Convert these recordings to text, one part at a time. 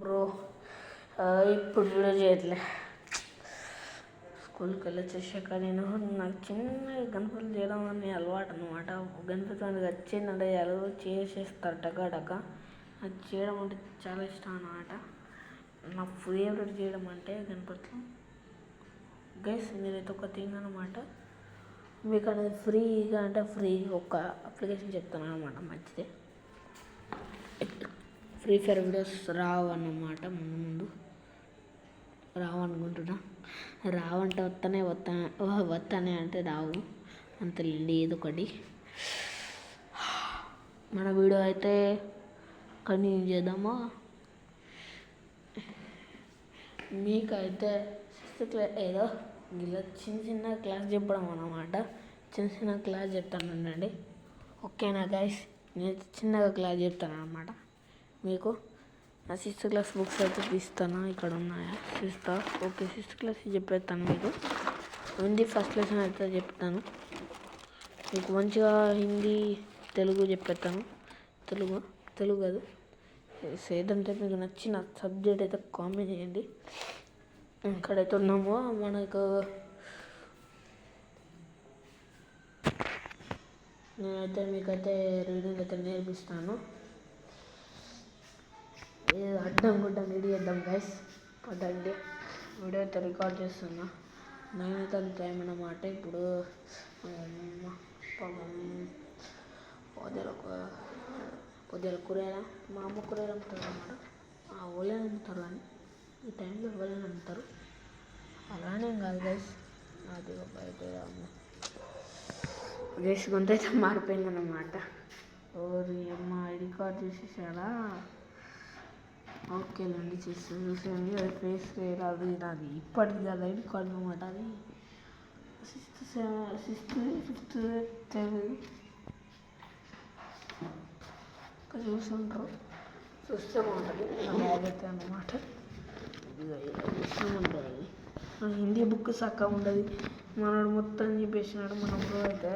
Bro ఇప్పుడు video చేయట్లే. స్కూల్కి వెళ్ళి వచ్చేసాక నాకు చిన్న గణపతులు చేయడం అని అలవాటు అనమాట. గణపతి మనకి వచ్చిందంటే ఎలాగో చేసేస్తారు టక. అది చేయడం అంటే చాలా ఇష్టం అన్నమాట. నా ఫేవరెట్ చేయడం అంటే గణపతులు. గైస్ మీరైతే ఒక థింగ్ అనమాట, మీకు అనేది ఫ్రీగా అంటే ఫ్రీగా ఒక అప్లికేషన్ చెప్తాను అనమాట. మంచిదే, ఫ్రీ ఫైర్ వీడియోస్ రావు అన్నమాట. ముందు రావు అనుకుంటున్నా. రావంటే వస్తానే అంటే రావు, అంత లేదు ఒకటి. మన వీడియో అయితే కంటిన్యూ చేద్దామా. మీకైతే 6th క్లాస్ ఏదో ఇలా చిన్న క్లాస్ చెప్పడం అన్నమాట. చిన్న క్లాస్ చెప్తాను అండి. ఓకేనా గైస్, నేను చిన్నగా క్లాస్ చెప్తాను అన్నమాట. మీకు నా 6th క్లాస్ బుక్స్ అయితే తీస్తాను, ఇక్కడ ఉన్నాయా చూస్తా. ఓకే, 6th క్లాస్ చెప్పేస్తాను మీకు. హిందీ ఫస్ట్ లెసన్ అయితే చెప్తాను మీకు. మంచిగా హిందీ తెలుగు చెప్పేస్తాను. తెలుగు కాదు, ఏదంటే మీకు నచ్చిన సబ్జెక్ట్ అయితే కామెంట్ చేయండి. ఇక్కడైతే ఉన్నామో మనకు నేనైతే మీకైతే రీడింగ్ అయితే నేర్పిస్తాను. అడ్డం గుడ్డం రెడీ చేద్దాం గైస్. పదండి, వీడియో అయితే రికార్డ్ చేస్తున్నా. 9 టైం అన్నమాట. ఇప్పుడు కొద్దిగా కూరగాయల మా అమ్మ కూరగాయలు అమ్ముతారు అన్నమాట. ఓళ్ళని అమ్ముతారు, కానీ ఈ టైంలో ఎవరైనా అమ్ముతారు. అలానే కాదు గైస్, అది బయట గైస్ గొంతు అయితే మారిపోయిందన్నమాట. ఓరి అమ్మ రికార్డ్ చేసేసారా? ఓకేనండి, చూసేయండి. అది ఫేస్ రాదు, అది ఇప్పటికి కాదు రికార్డ్ అనమాట. అది 6th 5th 7 చూస్తుంటారు, చూస్తే బాగుంటుంది. బాగైతే అన్నమాట. ఉంటుంది. హిందీ బుక్ చక్కగా ఉండదు. మనోడు మొత్తం చెప్పేసినాడు. మన బ్రో అయితే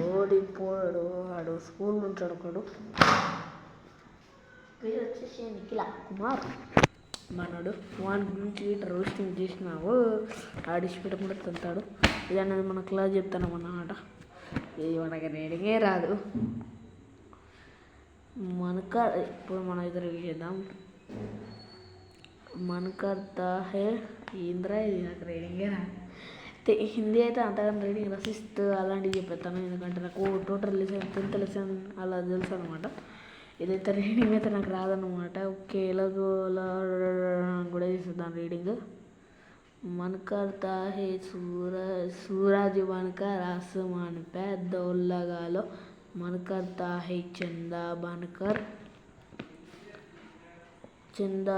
ఓడిపోయాడు. వాడు స్కూల్ ఉంటాడు ఒకడు, పేరు వచ్చేసి నిఖిల కుమార్. మనోడు వాని గురించి రోస్టింగ్ చేసినావు, ఆడిసి పెట్టకుండా తంతాడు. ఇది అనేది మన క్లాస్ చెప్తాను అన్నమాట. ఇది మనకి రీడింగే రాదు. ఇప్పుడు మనం ఇద్దరు చేద్దాం. మనకర్తా హే ఇంద్రా, ఇది నాకు రీడింగే రాదు. హిందీ అయితే అంతగానో రీడింగ్ రసిస్తూ అలాంటివి చెప్పేస్తాను, ఎందుకంటే నాకు టోటల్ లెసన్ 10th లెసన్ అలా తెలుసు అనమాట. ఇదైతే రీడింగ్ అయితే నాకు రాదన్నమాట. ఓకే, ఎలాగో కూడా చేసేద్దాం రీడింగ్. मन करता है सूरज बनकर आसमान पे दौड़ लगा लो. मन करता है चंदा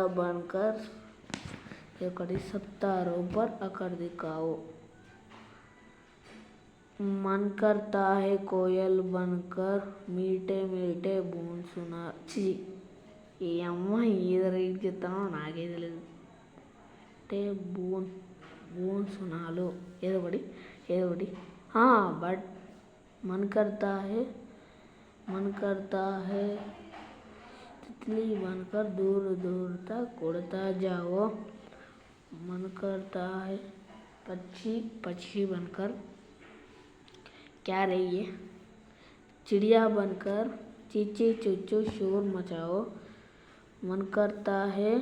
बनकर एकड़ी सितारों पर आकर दिखाओ. मन करता है कोयल बनकर मीठे मीठे बून सुना. ची ఈ అమ్మ ఏదో రీడ్ చేస్తానో నాకే తెలియదు. అంటే బూన్ సునాలు ఏదో ఒకటి బట్ मन करता है तितली बनकर दूर दूर तक उड़ता जाओ. मन करता है पक्षी बनकर क्या रही है चिड़िया बनकर चीची चूचू शोर मचाओ. मन करता है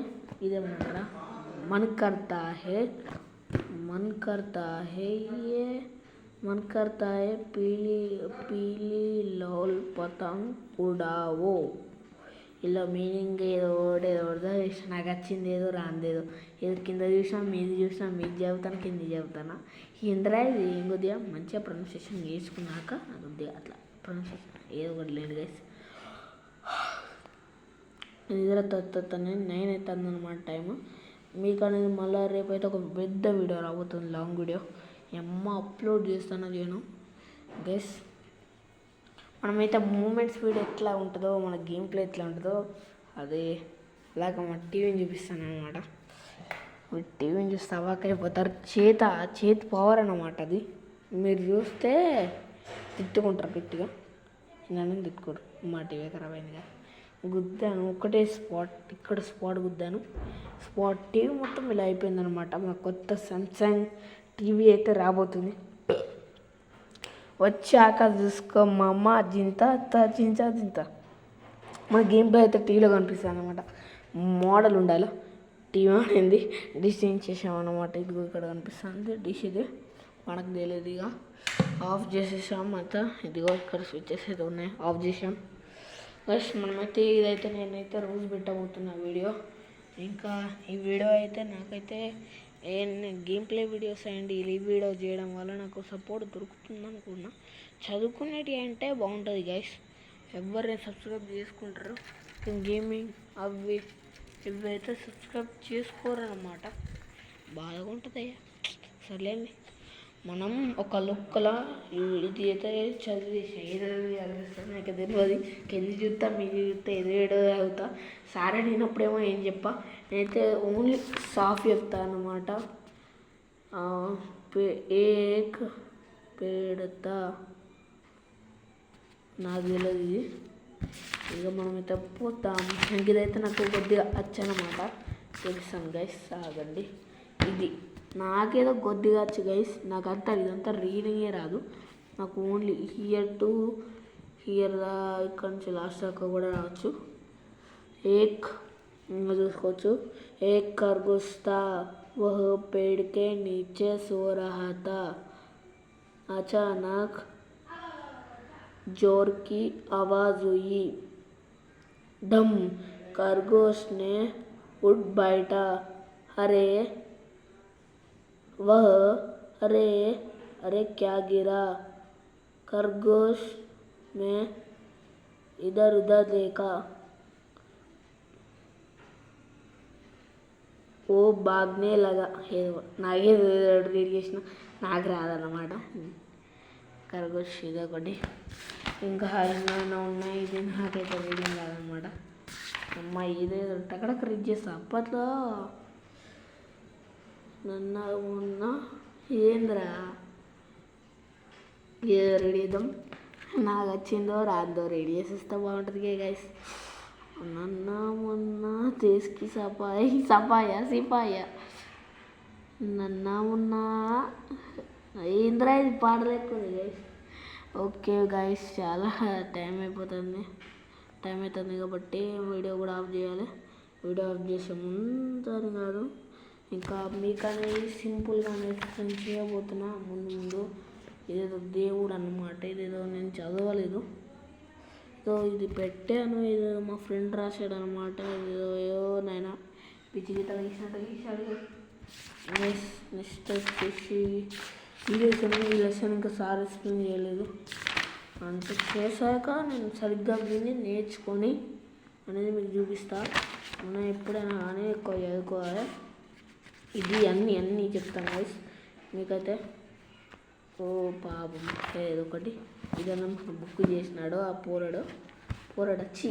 इधर मन करता है ये मन करता है पीली लाल पतंग उड़ाओ. ఇలా మీనింగ్ ఏదో నాకు వచ్చింది ఏదో రాందేదో, ఏదో కింద చూసినా మీది చదువుతాను, కింద చదువుతాను. ఇంద్రా ఇది ఏం కొద్దిగా మంచిగా ప్రొనౌన్సియేషన్ నేర్చుకున్నాక అది కొద్దిగా అట్లా ప్రొనౌన్సియేషన్ ఏదో ఒకటి లేదు గైస్. నిద్ర తొత్తనే 9 అవుతుంది అన్నమాట టైము. మీకు అనేది మళ్ళీ రేపు అయితే ఒక పెద్ద వీడియో రాబోతుంది, లాంగ్ వీడియో. అప్లోడ్ చేయను గైస్. మనమైతే మూమెంట్స్ వీడియో ఎట్లా ఉంటుందో, మన గేమ్ ప్లే ఎట్లా ఉంటుందో అది ఇలాగ మన టీవీని చూపిస్తాను అనమాట. మీరు టీవీని చూస్తే అవాకైపోతారు. చేతి పవర్ అన్నమాట అది. మీరు చూస్తే తిట్టుకుంటారు గట్టిగా, నన్ను తిట్టుకోరు. మా టీవీ ఖరాబ్ అయిందిగా. గుద్దాను, ఒకటే స్పాట్, ఇక్కడ స్పాట్ గుద్దాను. స్పాట్ టీవీ మొత్తం ఇలా అయిపోయిందనమాట. మా కొత్త సామ్సంగ్ టీవీ అయితే రాబోతుంది. వచ్చాక చూసుకో మా అమ్మ జింత జింత జింత. మన గేమ్ ప్లే అయితే టీవీలో కనిపిస్తుంది అనమాట. మోడల్ ఉండాలి. టీవీ అనేది డిష్ చేంజ్ చేసామన్నమాట. ఇదిగో ఇక్కడ కనిపిస్తుంది డిష్. ఇది మనకు తెలియదు. ఇక ఆఫ్ చేసేసాం అంతా. ఇదిగో ఇక్కడ స్విచ్చెస్ అయితే ఉన్నాయి, ఆఫ్ చేసాం. ఫస్ట్ మనమైతే ఇదైతే నేనైతే రోజు పెట్టబోతున్నా వీడియో. ఇంకా ఈ వీడియో అయితే నాకైతే గేమ్ ప్లే వీడియోస్ అండ్ ఈ వీడియో చేయడం వల్ల నాకు సపోర్ట్ దొరుకుతుంది అనుకున్నా. చదువుకునేటి అంటే బాగుంటుంది గైస్. ఎవరైనా సబ్స్క్రైబ్ చేసుకుంటారు. గేమింగ్ అవి ఇవైతే సబ్స్క్రైబ్ చేసుకోరన్నమాట. బాగా ఉంటుంది. సర్లేండి, మనం ఒక లుక్కలా ఇది అయితే చదివేసాం. ఏదైనా చదివిస్తాను నాకు తెలియదు. కింది చూస్తా, మీకు చూస్తే ఏదో అవుతా. సార్ అడిగినప్పుడేమో ఏం చెప్పా, నేనైతే ఓన్లీ సాఫ్ చెప్తా అన్నమాట. ఏక్ పెడతా నాకు తెలియదు ఇది. ఇక మనమైతే పోతాం. ఇదైతే నాకు కొద్దిగా వచ్చనమాట. తెలుసాను గైస్, ఆగండి. ఇది నాకేదో కొద్దిగా వచ్చు గైస్. నాకు ఇదంతా రీడింగే రాదు. నాకు ఓన్లీ హియర్ టు హియర్ ఇక్కడ నుంచి లాస్ట్ దాకా కూడా రావచ్చు. ఏక్ ఇంకా చూసుకోవచ్చు. ఏక్ ఖర్గోష్ థా వహ్ पेड़ के नीचे सो रहा था, अचानक जोर की आवाज़ हुई, ढम, खरगोश ने उठ बैठा। अरे वह अरे अरे क्या गिरा? खरगोश में इधर उधर देखा. ఓ బాగ్నే లాగా ఏదో నాకే రీడ్ చేసిన, నాకు రాదన్నమాట. ఖర్గోష్ ఇది ఒకటి. ఇంకా ఏమైనా ఉన్నాయి. ఇది నాకైతే రీడింగ్ రాదన్నమాట. అమ్మ ఇదేదో టక్కడక్క రీడ్ చేస్తా. అప్పట్లో నన్ను ఉన్న ఏంద్రా ఏదో రెడీ చేద్దాం. నాకు వచ్చిందో రాదో రెడీ చేసేస్తే బాగుంటుంది గైస్. నన్న మొన్న దేశకి సిపాయ నన్న మొన్న ఏంద్రా ఇది పాడలేకుంది గైస్. ఓకే గైస్, చాలా టైం అవుతుంది కాబట్టి వీడియో కూడా ఆఫ్ చేయాలి. వీడియో ఆఫ్ చేసే ముందు కాదు, ఇంకా మీకు అనేది సింపుల్గా ఎక్స్ప్లెయిన్ చేయబోతున్నా. ముందు ఇదేదో దేవుడు అన్నమాట. ఇదేదో నేను చదవలేదు, సో ఇది పెట్టాను. ఇదేదో మా ఫ్రెండ్ రాశాడు అనమాట. ఇదేదో నైనా పిచ్చి గీతలు గీసినట్టు. నెక్స్ట్ వచ్చేసి వీడియోస్ ఈ లెసన్ ఇంకా సార్ ఎక్స్ప్లెయిన్ చేయలేదు. అంత చేశాక నేను సరిగ్గా విని నేర్చుకొని అనేది మీకు చూపిస్తా. మనం ఎప్పుడైనా కానీ ఎక్కువ చదువుకోవాలి. ఇది అన్నీ చెప్తాను గైస్ మీకైతే. ఓ పాపం ఏదో ఒకటి ఇదన్నా బుక్ చేసినాడు ఆ పోరాడు వచ్చి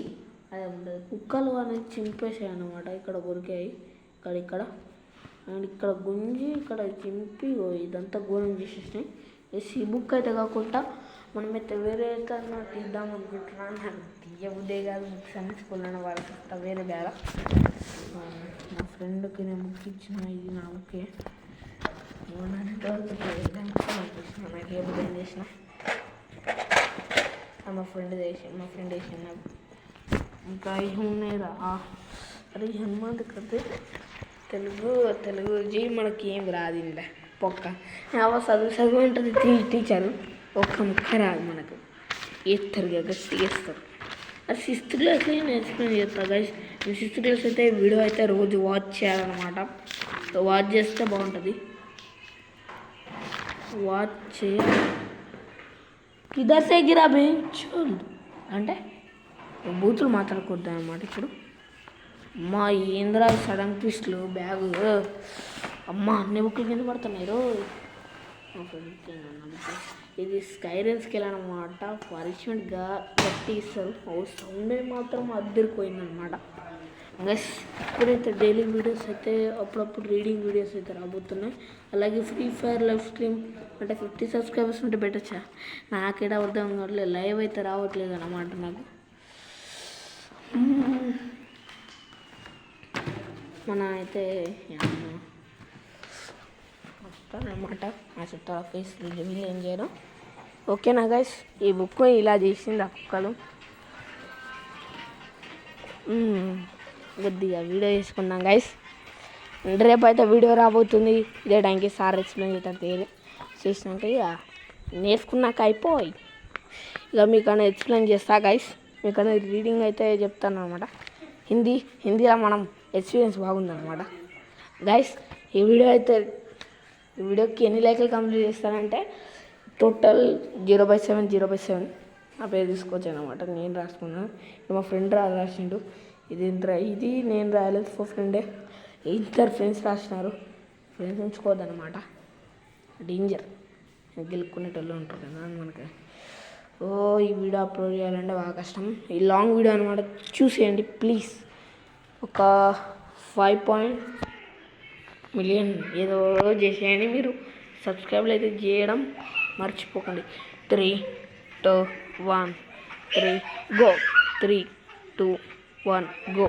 అదే ఉంటుంది. కుక్కలు అనేది చింపేసాయి అన్నమాట. ఇక్కడ కొరికాయి, ఇక్కడ అండ్ ఇక్కడ గుంజి ఇక్కడ చింపి ఇదంతా ఘోరం చేసేసినాయి. ఈ బుక్ అయితే కాకుండా మనమైతే వేరే అయితే తీద్దాం అనుకుంటున్నాను. నాకు తీయబుద్దే కాదు. బుక్స్ అన్ని స్కూల్లో వాళ్ళకి వేరే బేర. నా ఫ్రెండ్కి నేను బుక్ ఇచ్చిన, ఇది నా బుక్కే. నాకు ఏ బుక్ ఏం చేసిన మా ఫ్రెండ్ వేసిన. ఇంకా ఏమున్నాయిరా, అరే హనుమంత్ కదే తెలుగు జీ మనకి ఏం రాదు. ఇలా పొక్క చదువు ఉంటుంది టీచరు. ఒక్క ముక్క రాదు మనకు. వేస్తారు గట్టిగా వేస్తారు. అది 6th క్లాస్లో నేను ఎక్స్ప్లెయిన్ చేస్తాను గైస్. నేను 6th క్లాస్ అయితే వీడియో అయితే రోజు వాచ్ చేయాలన్నమాట. సో వాచ్ చేస్తే బాగుంటుంది. వాచ్ చేయాలి. కిదర్సే గిరా బెంచ్ అంటే బూతులు మాట్లాడుకోవద్దు అన్నమాట. ఇప్పుడు అమ్మ ఏంద్రా సడన్ ట్విస్ట్లు బ్యాగ్. అమ్మ అన్ని బుక్లు కింద పడుతున్నాయి. ఇది స్కైరన్ స్కేల్ అనమాట. పనిష్మెంట్గా గట్టి ఇస్తారు. సౌండ్ మాత్రం అద్దరిపోయిందనమాట. గైస్ ఇప్పుడైతే డైలీ వీడియోస్ అయితే అప్పుడప్పుడు రీడింగ్ వీడియోస్ అయితే రాబోతున్నాయి. అలాగే ఫ్రీ ఫైర్ లైవ్ స్ట్రీమ్ అంటే 50 సబ్స్క్రైబర్స్ ఉంటే పెట్టచ్చా. నాకేడా అర్థం కావట్లేదు. లైవ్ అయితే రావట్లేదు అన్నమాట నాకు. మన అయితే వస్తానమాట ఆ చుట్టాల ఫేస్ రివీల్ ఏం చేయడం. ఓకేనా గైస్, ఈ బుక్ ఇలా చేసింది ఆ కుక్కలు. కొద్దిగా వీడియో చేసుకున్నాం గైస్. రేపు అయితే వీడియో రాబోతుంది ఇదే టైంకి. సార్ ఎక్స్ప్లెయిన్ చేస్తారు చేసినాక ఇక నేర్చుకున్నాక అయిపోయి ఇక మీకన్నా ఎక్స్ప్లెయిన్ చేస్తా గైస్. మీకన్నా రీడింగ్ అయితే చెప్తాను అనమాట. హిందీలో మనం ఎక్స్పీరియన్స్ బాగుందన్నమాట గైస్. ఈ వీడియోకి ఎన్ని లైకులు కంప్లీట్ చేస్తానంటే టోటల్ 0/7 0/7 నా పేరు తీసుకోవచ్చు అనమాట. నేను రాసుకున్నాను, మా ఫ్రెండ్ రాసిండు. ఇది నేను రాయలేదు, ఫోర్ ఫ్రెండే. ఇద్దరు ఫ్రెండ్స్ రాసినారు. ఫ్రెండ్స్ ఉంచుకోవద్దనమాట, డేంజర్. గెలుక్కునేటోళ్ళు ఉంటారు కదా మనకి. ఈ వీడియో అప్లోడ్ చేయాలంటే బాగా కష్టం. ఈ లాంగ్ వీడియో అనమాట, చూసేయండి ప్లీజ్. ఒక 5 మిలియన్ ఏదో చేసేయండి. మీరు సబ్స్క్రైబ్లు అయితే చేయడం మర్చిపోకండి. 3, 2, 1 3 గో 3, 2, 1 గో.